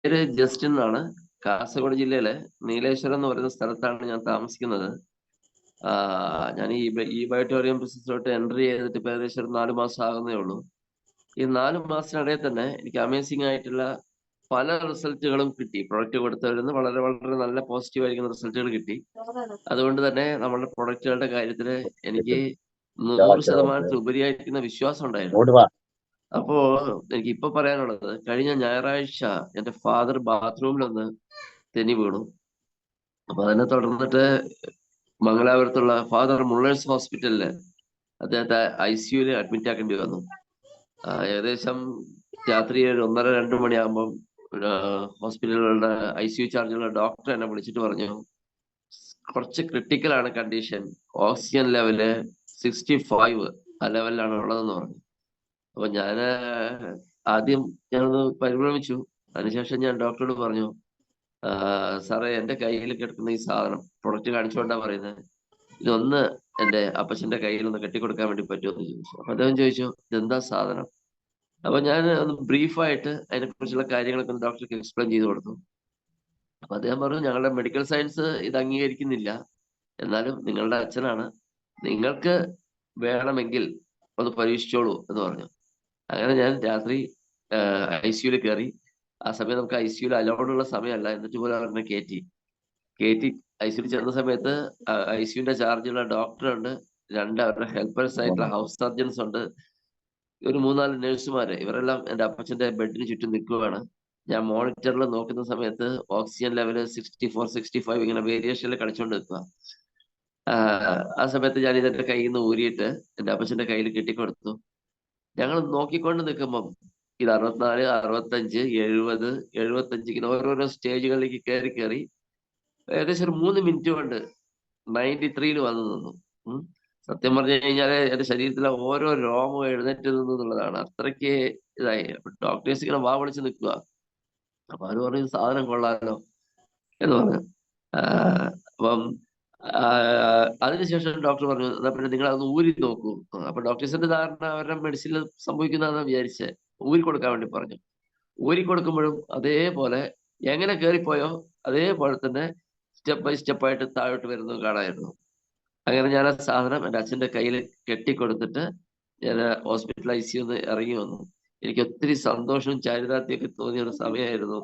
പേര് ജസ്റ്റിൻ എന്നാണ്. കാസർഗോഡ് ജില്ലയിലെ നീലേശ്വരം എന്ന് പറയുന്ന സ്ഥലത്താണ് ഞാൻ താമസിക്കുന്നത്. ഞാൻ ഈ ബയോട്ടോറിയം ബിസിനസ്സിലോട്ട് എൻട്രി ചെയ്തിട്ട് ഇപ്പൊ ഏകദേശം ഒരു 4 മാസം ആകുന്നേ ഉള്ളൂ. ഈ 4 മാസത്തിനിടയിൽ തന്നെ എനിക്ക് അമേസിംഗ് ആയിട്ടുള്ള പല റിസൾട്ടുകളും കിട്ടി. പ്രൊഡക്റ്റ് കൊടുത്തവരിൽ നിന്ന് വളരെ വളരെ നല്ല പോസിറ്റീവ് ആയിരിക്കുന്ന റിസൾട്ടുകൾ കിട്ടി. അതുകൊണ്ട് തന്നെ നമ്മുടെ പ്രൊഡക്റ്റുകളുടെ കാര്യത്തിൽ എനിക്ക് 100% ഉപരിയായിരിക്കുന്ന വിശ്വാസം ഉണ്ടായിരുന്നു. അപ്പോ എനിക്ക് ഇപ്പൊ പറയാനുള്ളത്, കഴിഞ്ഞ ഞായറാഴ്ച എന്റെ ഫാദർ ബാത്റൂമിലൊന്ന് തെന്നി വീണു. അപ്പൊ അതിനെ തുടർന്നിട്ട് മംഗലാപുരത്തുള്ള ഫാദർ മുള്ളേഴ്സ് ഹോസ്പിറ്റലില് അദ്ദേഹത്തെ ICUവിൽ അഡ്മിറ്റ് ആക്കേണ്ടി വന്നു. ഏകദേശം രാത്രി 1:30-2 മണിയാകുമ്പം ഹോസ്പിറ്റലുകളുടെ ICU ചാർജുള്ള ഡോക്ടർ എന്നെ വിളിച്ചിട്ട് പറഞ്ഞു, കുറച്ച് ക്രിട്ടിക്കലാണ് കണ്ടീഷൻ, ഓക്സിജൻ ലെവല് 65 ആ ലെവലിലാണ് ഉള്ളതെന്ന് പറഞ്ഞു. അപ്പൊ ആദ്യം ഞാനൊന്ന് പരിഭ്രമിച്ചു. അതിനുശേഷം ഞാൻ ഡോക്ടറോട് പറഞ്ഞു, സാറേ എന്റെ കയ്യിൽ കിടക്കുന്ന ഈ സാധനം പ്രൊഡക്റ്റ് കാണിച്ചുകൊണ്ടാ പറയുന്നത്, ഇതൊന്ന് എന്റെ അപ്പച്ചന്റെ കയ്യിൽ ഒന്ന് കെട്ടിക്കൊടുക്കാൻ വേണ്ടി പറ്റുമോ എന്ന് ചോദിച്ചു. അപ്പൊ അദ്ദേഹം ചോദിച്ചു, ഇതെന്താ സാധനം? അപ്പൊ ഞാൻ ഒന്ന് ബ്രീഫായിട്ട് അതിനെ കുറിച്ചുള്ള കാര്യങ്ങളൊക്കെ ഒന്ന് ഡോക്ടർക്ക് എക്സ്പ്ലെയിൻ ചെയ്ത് കൊടുത്തു. അപ്പൊ അദ്ദേഹം പറഞ്ഞു, ഞങ്ങളുടെ മെഡിക്കൽ സയൻസ് ഇത് അംഗീകരിക്കുന്നില്ല, എന്നാലും നിങ്ങളുടെ അച്ഛനാണ്, നിങ്ങൾക്ക് വേണമെങ്കിൽ ഒന്ന് പരീക്ഷിച്ചോളൂ എന്ന് പറഞ്ഞു. അങ്ങനെ ഞാൻ രാത്രി ICUവിൽ കയറി. ആ സമയം നമുക്ക് ICUവിൽ അലോഡുള്ള സമയമല്ല, എന്നിട്ട് പോലും അവരെ കയറ്റി ICUവിൽ ചെന്ന സമയത്ത് ICUവിന്റെ ചാർജുള്ള ഡോക്ടറുണ്ട്, 2 അവരുടെ ഹെൽപ്പേഴ്സ് ആയിട്ടുള്ള ഹൗസ് സർജൻസ് ഉണ്ട്, ഒരു 3-4 നഴ്സുമാര്. ഇവരെല്ലാം എന്റെ അപ്പച്ചന്റെ ബെഡിന് ചുറ്റും നിൽക്കുകയാണ്. ഞാൻ മോണിറ്ററിൽ നോക്കുന്ന സമയത്ത് ഓക്സിജൻ ലെവല് 64-65 ഇങ്ങനെ വേരിയേഷനിൽ കളിച്ചുകൊണ്ട് നിൽക്കുക. ആ സമയത്ത് ഞാൻ ഇതെന്റെ കയ്യിൽ നിന്ന് ഊരിയിട്ട് എന്റെ അപ്പച്ചന്റെ കയ്യിൽ കെട്ടിക്കൊടുത്തു. ഞങ്ങൾ നോക്കിക്കൊണ്ട് നിൽക്കുമ്പം ഇത് 64, 65, 70, 75 ഇങ്ങനെ ഓരോരോ സ്റ്റേജുകളിലേക്ക് കയറി ഏകദേശം ഒരു 3 മിനിറ്റ് കൊണ്ട് 93 വന്നു നിന്നു. സത്യം പറഞ്ഞു കഴിഞ്ഞാല് എന്റെ ശരീരത്തിലെ ഓരോ രോമവും എഴുന്നേറ്റ് നിന്നു എന്നുള്ളതാണ്. അത്രയ്ക്ക് ഇതായി. ഡോക്ടേഴ്സ് ഇങ്ങനെ വാ വിളിച്ച് നിൽക്കുക. അപ്പൊ അവര് പറഞ്ഞു, സാധനം കൊള്ളാലോ എന്ന് പറഞ്ഞു. അപ്പം അതിനുശേഷം ഡോക്ടർ പറഞ്ഞു, എന്നാ പിന്നെ നിങ്ങൾ അതൊന്ന് ഊരി നോക്കൂ. അപ്പൊ ഡോക്ടേഴ്സിന്റെ ധാരണ അവരുടെ മെഡിസിനിൽ സംഭവിക്കുന്നതെന്ന് വിചാരിച്ച് ഊരി കൊടുക്കാൻ വേണ്ടി പറഞ്ഞു. ഊരി കൊടുക്കുമ്പോഴും അതേപോലെ എങ്ങനെ കയറിപ്പോയോ അതേപോലെ തന്നെ സ്റ്റെപ്പ് ബൈ സ്റ്റെപ്പായിട്ട് താഴോട്ട് വരുന്നത് കാണാമായിരുന്നു. അങ്ങനെ ഞാൻ ആ സാധനം എൻ്റെ അച്ഛന്റെ കയ്യിൽ കെട്ടിക്കൊടുത്തിട്ട് ഞാൻ ഹോസ്പിറ്റൽ ICU ഇറങ്ങി വന്നു. എനിക്ക് ഒത്തിരി സന്തോഷവും ചാരിതാർത്ഥ്യമൊക്കെ തോന്നിയ ഒരു സമയമായിരുന്നു.